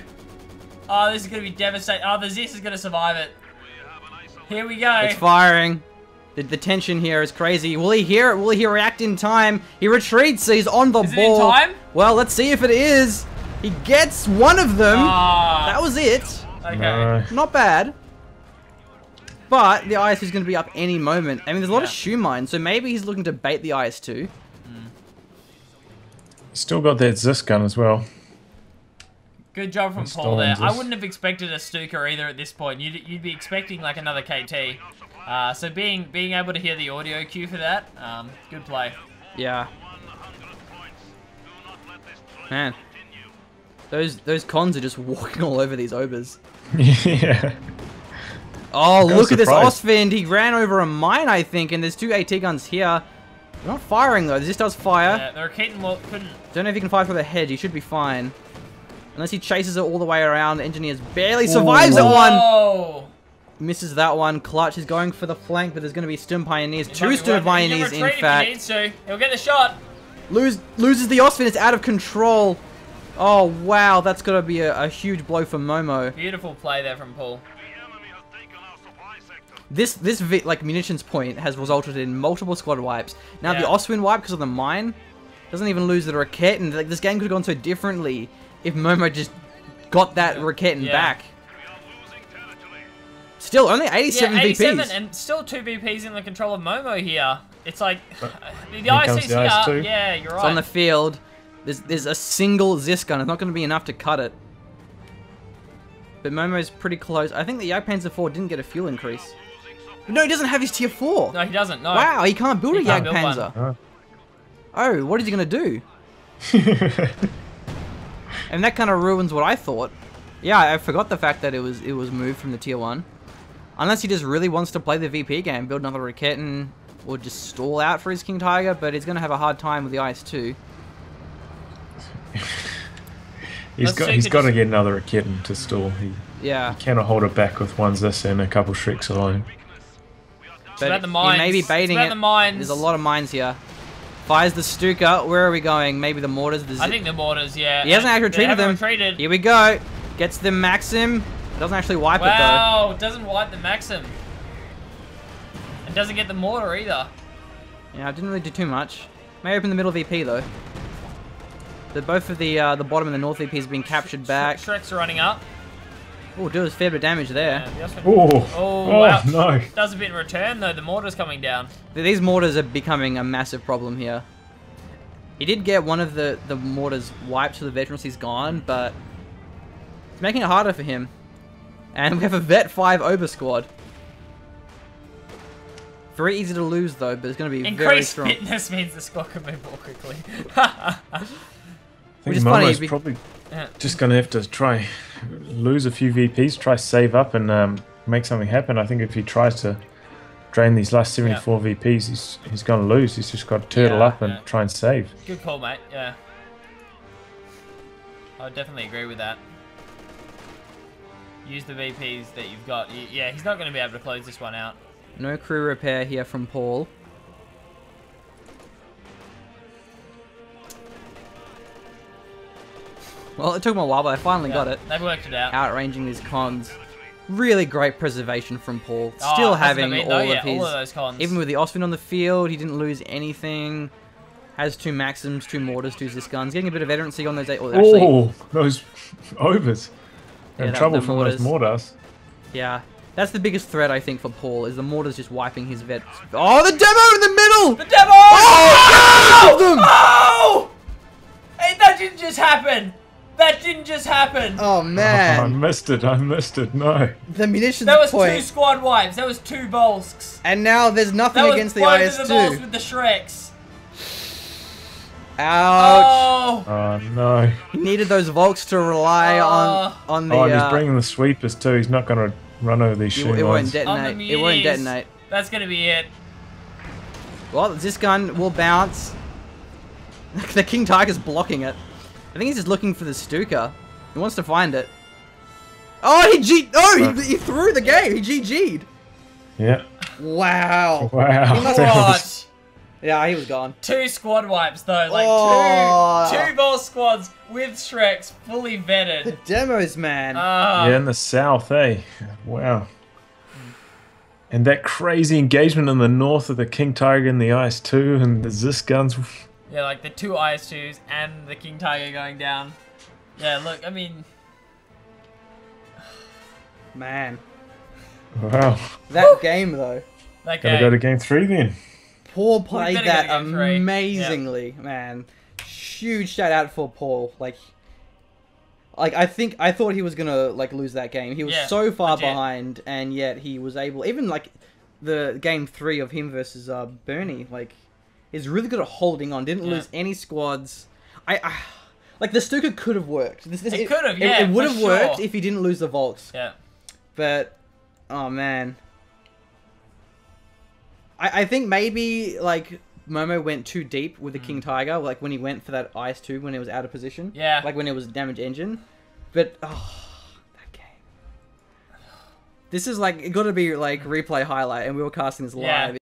Oh, this is going to be devastating. Oh, the Zis is going to survive it. Here we go. It's firing. The tension here is crazy. Will he hear it? Will he react in time? He retreats. He's on the Is ball. it in time? Well, let's see if it is. He gets one of them. That was it. Okay. No. Not bad. But the IS is going to be up any moment. I mean, there's a lot of shoe mines, so maybe he's looking to bait the IS-2. Still got that Zis gun as well. Good job from Paul there. I wouldn't have expected a Stuka either at this point. You'd be expecting like another KT. So being able to hear the audio cue for that, good play. Yeah. Man. Those cons are just walking all over these Obers. Yeah. Oh, look at this surprised. Ostwind. He ran over a mine, I think, and there's 2 AT guns here. They're not firing, though. This does fire. Yeah, the Raketan couldn't... Don't know if he can fire through the hedge. He should be fine. Unless he chases it all the way around. The Engineers barely survives that one. Oh! Misses that one. Clutch is going for the flank, but there's going to be Sturm Pioneers. He 2 might be Sturm working. He Pioneers, can in retreat if he fact. needs to. He'll get the shot. Loses the Ostwind. It's out of control. Oh, wow. That's got to be a huge blow for Momo. Beautiful play there from Paul. This munitions point has resulted in multiple squad wipes. Now the Ostwind wipe because of the mine doesn't even lose the Raket, and like, this game could have gone so differently if Momo just got that Raketin back. Still, only 87 VPs. And still 2 VPs in the control of Momo here. It's like, the comes IC's the ice here. too. Yeah, you're right. It's on the field. There's a single Zisk gun. It's not going to be enough to cut it. But Momo's pretty close. I think the Jagdpanzer 4 didn't get a fuel increase. No, he doesn't have his tier 4. No, he doesn't, no. Wow, he can't build a can't build Jagdpanzer. one. Oh, what is he going to do? And that kind of ruins what I thought. Yeah, I forgot the fact that it was moved from the tier 1. Unless he just really wants to play the VP game, build another Raketin, or just stall out for his King Tiger, but he's going to have a hard time with the Ice too. He's got to get another Raketin to stall. He cannot hold it back with one Zis and a couple Shreks alone. But about the mines. He may be baiting it. The mines. There's a lot of mines here. Fires the Stuka. Where are we going? Maybe the mortars. I think the mortars, yeah. He hasn't actually retreated them. Retreated. Here we go. Gets the Maxim. Doesn't actually wipe it though. Wow, doesn't wipe the Maxim. And doesn't get the mortar either. Yeah, I didn't really do too much. May open the middle VP though. Both of the bottom and the north VPs have been captured back. Shreks are running up. Oh, does a fair bit of damage there. Yeah, oh, wow. No. Does a bit in return though. The mortar's coming down. These mortars are becoming a massive problem here. He did get one of the mortars wiped so the veterancy's gone, but it's making it harder for him. And we have a Vet 5 Ober squad. Very easy to lose though, but it's going to be very strong. Increased fitness means the squad can move more quickly. I think Momo's probably just going to have to try lose a few VPs, try save up and make something happen. I think if he tries to drain these last 74 VPs, he's going to lose. He's just got to turtle up and try and save. Good call, mate. Yeah. I would definitely agree with that. Use the VPs that you've got. Yeah, he's not going to be able to close this one out. No crew repair here from Paul. Well, it took them a while, but I finally got it. They've worked it out. Outranging these cons. Really great preservation from Paul. Still having all of those cons. Even with the Osvin on the field, he didn't lose anything. Has 2 Maxims, 2 Mortars, 2 Zisk guns. Getting a bit of veterancy on those. Those overs. In trouble from those mortars. Yeah. That's the biggest threat, I think, for Paul, is the mortars just wiping his vets. Oh, the demo in the middle! The demo! Oh! Hey, that didn't just happen! That didn't just happen! Oh, man. Oh, I missed it, no. The munitions That was point. 2 squad wipes, that was 2 Volsks. And now there's nothing against the IS-2. That was both of the Volsks with the Shreks. Ouch. Oh, no. He needed those Volks to rely on the... Oh, and he's bringing the sweepers too. He's not going to run over these shooting lines. It won't detonate. It won't detonate. That's going to be it. Well, this gun will bounce. The King Tiger's blocking it. I think he's just looking for the Stuka. He wants to find it. Oh, he threw the game. He GG'd. Yeah. Wow. What? Yeah, he was gone. 2 squad wipes though, like two Volsk squads with Shreks fully vetted. The demos, man. Yeah, in the south, eh? Wow. And that crazy engagement in the north of the King Tiger and the IS-2 and the Zisk guns. Yeah, like the 2 IS-2s and the King Tiger going down. Yeah, look, I mean... Man. Wow. That game, though. That game. Gotta go to game 3 then. Paul played that amazingly, man. Huge shout out for Paul. Like I thought he was gonna lose that game. He was so far behind, and yet he was able. Even the game 3 of him versus Bernie, is really good at holding on. Didn't lose any squads. The Stuka could have worked. It could have, yeah. It would have worked if he didn't lose the Volks. Yeah. But oh man. I think maybe Momo went too deep with the King Tiger, when he went for that IS-2 when it was out of position. Yeah. When it was damaged engine. But that game. This is it got to be replay highlight, and we were casting this live.